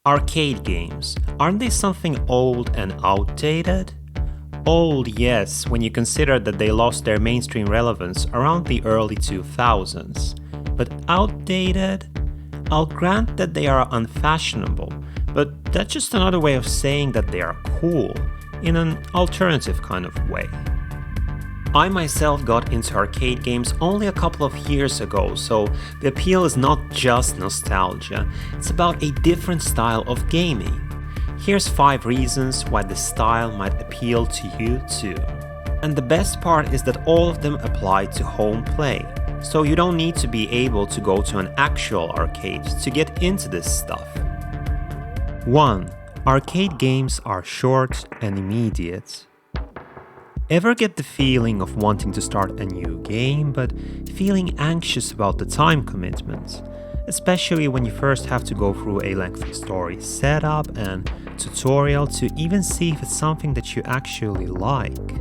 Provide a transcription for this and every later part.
Arcade games, aren't they something old and outdated? Old, yes, when you consider that they lost their mainstream relevance around the early 2000s. But outdated? I'll grant that they are unfashionable, but that's just another way of saying that they are cool, in an alternative kind of way. I myself got into arcade games only a couple of years ago, so the appeal is not just nostalgia, it's about a different style of gaming. Here's 5 reasons why this style might appeal to you too. And the best part is that all of them apply to home play, so you don't need to be able to go to an actual arcade to get into this stuff. 1. Arcade games are short and immediate. Ever get the feeling of wanting to start a new game, but feeling anxious about the time commitment? Especially when you first have to go through a lengthy story setup and tutorial to even see if it's something that you actually like.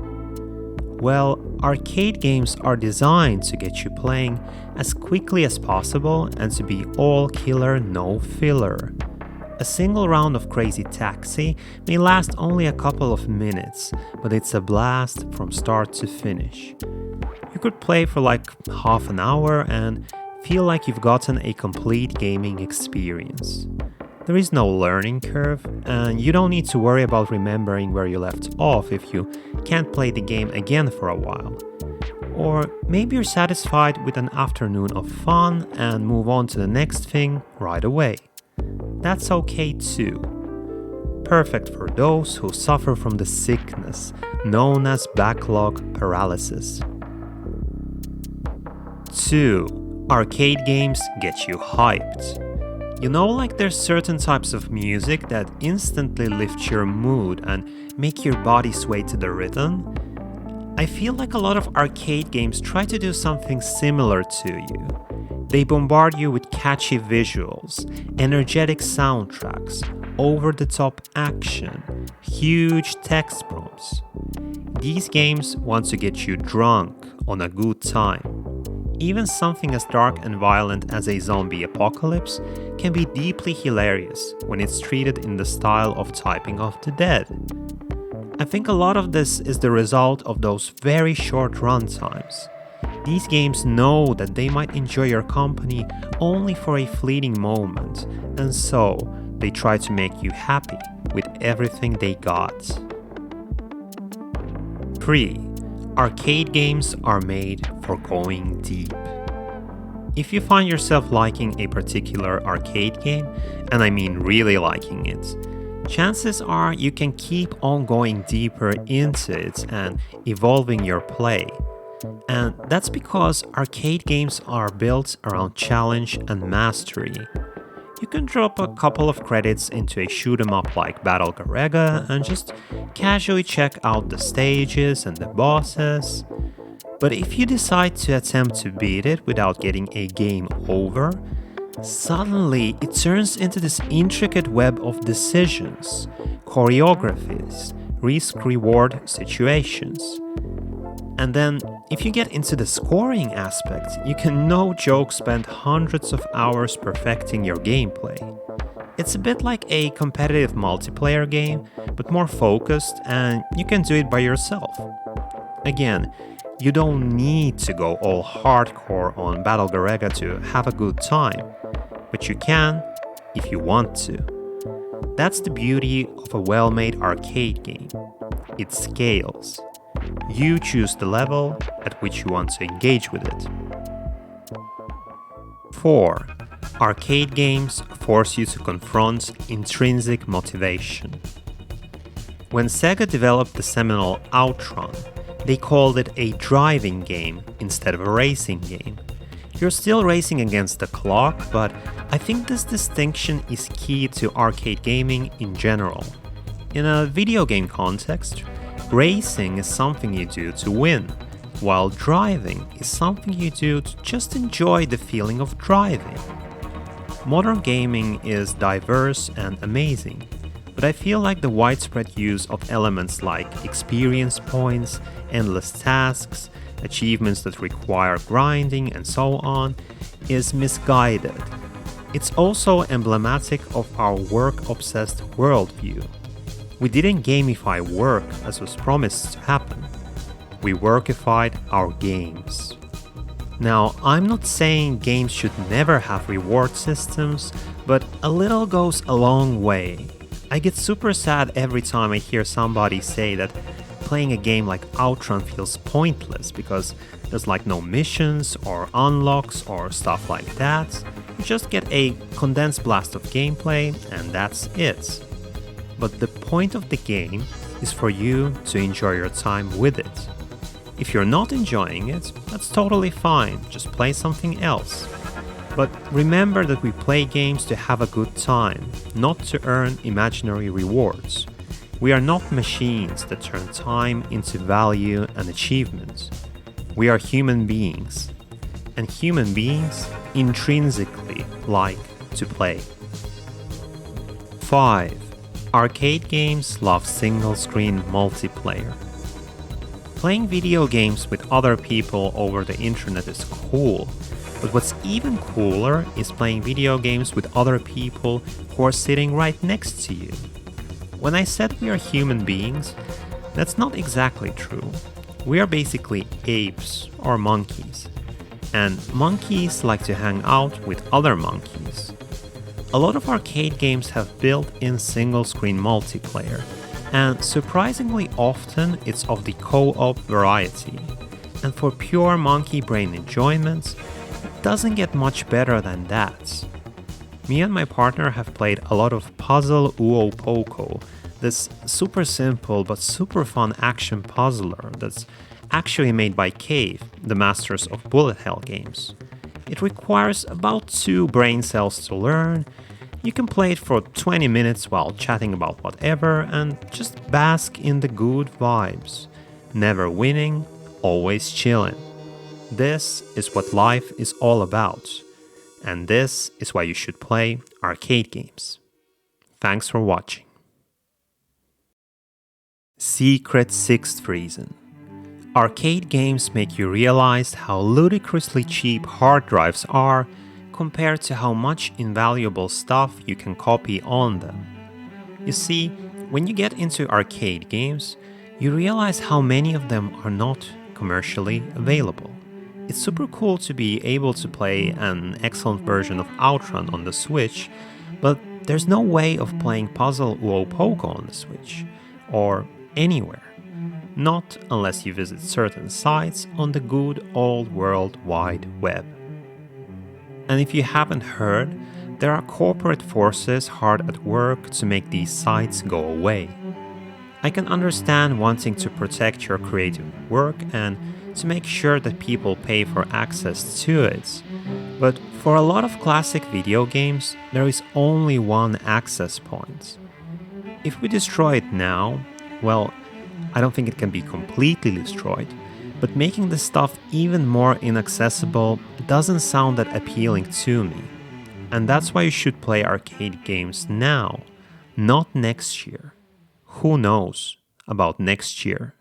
Well, arcade games are designed to get you playing as quickly as possible and to be all killer, no filler. A single round of Crazy Taxi may last only a couple of minutes, but it's a blast from start to finish. You could play for like half an hour and feel like you've gotten a complete gaming experience. There is no learning curve, and you don't need to worry about remembering where you left off if you can't play the game again for a while. Or maybe you're satisfied with an afternoon of fun and move on to the next thing right away. That's okay too. Perfect for those who suffer from the sickness known as backlog paralysis. 2. Arcade games get you hyped. You know, like there's certain types of music that instantly lift your mood and make your body sway to the rhythm? I feel like a lot of arcade games try to do something similar to you. They bombard you with catchy visuals, energetic soundtracks, over-the-top action, huge text prompts. These games want to get you drunk on a good time. Even something as dark and violent as a zombie apocalypse can be deeply hilarious when it's treated in the style of Typing of the Dead. I think a lot of this is the result of those very short runtimes. These games know that they might enjoy your company only for a fleeting moment, and so they try to make you happy with everything they got. 3. Arcade games are made for going deep. If you find yourself liking a particular arcade game, and I mean really liking it, chances are you can keep on going deeper into it and evolving your play. And that's because arcade games are built around challenge and mastery. You can drop a couple of credits into a shoot 'em up like Battle Garegga and just casually check out the stages and the bosses. But if you decide to attempt to beat it without getting a game over, suddenly it turns into this intricate web of decisions, choreographies, risk-reward situations. And then, if you get into the scoring aspect, you can no joke spend hundreds of hours perfecting your gameplay. It's a bit like a competitive multiplayer game, but more focused, and you can do it by yourself. Again, you don't need to go all hardcore on Battle Garegga to have a good time, but you can if you want to. That's the beauty of a well-made arcade game. It scales. You choose the level at which you want to engage with it. 4. Arcade games force you to confront intrinsic motivation. When Sega developed the seminal Outrun, they called it a driving game instead of a racing game. You're still racing against the clock, but I think this distinction is key to arcade gaming in general. In a video game context, racing is something you do to win, while driving is something you do to just enjoy the feeling of driving. Modern gaming is diverse and amazing, but I feel like the widespread use of elements like experience points, endless tasks, achievements that require grinding, and so on is misguided. It's also emblematic of our work-obsessed worldview. We didn't gamify work as was promised to happen. We workified our games. Now, I'm not saying games should never have reward systems, but a little goes a long way. I get super sad every time I hear somebody say that playing a game like Outrun feels pointless because there's like no missions or unlocks or stuff like that. You just get a condensed blast of gameplay and that's it. But the point of the game is for you to enjoy your time with it. If you're not enjoying it, that's totally fine, just play something else. But remember that we play games to have a good time, not to earn imaginary rewards. We are not machines that turn time into value and achievement. We are human beings, and human beings intrinsically like to play. 5. Arcade games love single-screen multiplayer. Playing video games with other people over the internet is cool, but what's even cooler is playing video games with other people who are sitting right next to you. When I said we are human beings, that's not exactly true. We are basically apes or monkeys, and monkeys like to hang out with other monkeys. A lot of arcade games have built-in single-screen multiplayer, and surprisingly often it's of the co-op variety. And for pure monkey brain enjoyment, it doesn't get much better than that. Me and my partner have played a lot of Puzzle Poko, this super simple but super fun action puzzler that's actually made by Cave, the masters of bullet hell games. It requires about 2 brain cells to learn. You can play it for 20 minutes while chatting about whatever and just bask in the good vibes. Never winning, always chilling. This is what life is all about. And this is why you should play arcade games. Thanks for watching. Secret sixth reason. Arcade games make you realize how ludicrously cheap hard drives are compared to how much invaluable stuff you can copy on them. You see, when you get into arcade games, you realize how many of them are not commercially available. It's super cool to be able to play an excellent version of Outrun on the Switch, but there's no way of playing Puzzle Poko on the Switch, or anywhere. Not unless you visit certain sites on the good old World Wide Web. And if you haven't heard, there are corporate forces hard at work to make these sites go away. I can understand wanting to protect your creative work and to make sure that people pay for access to it. But for a lot of classic video games, there is only one access point. If we destroy it now, well, I don't think it can be completely destroyed, but making the stuff even more inaccessible doesn't sound that appealing to me. And that's why you should play arcade games now, not next year. Who knows about next year?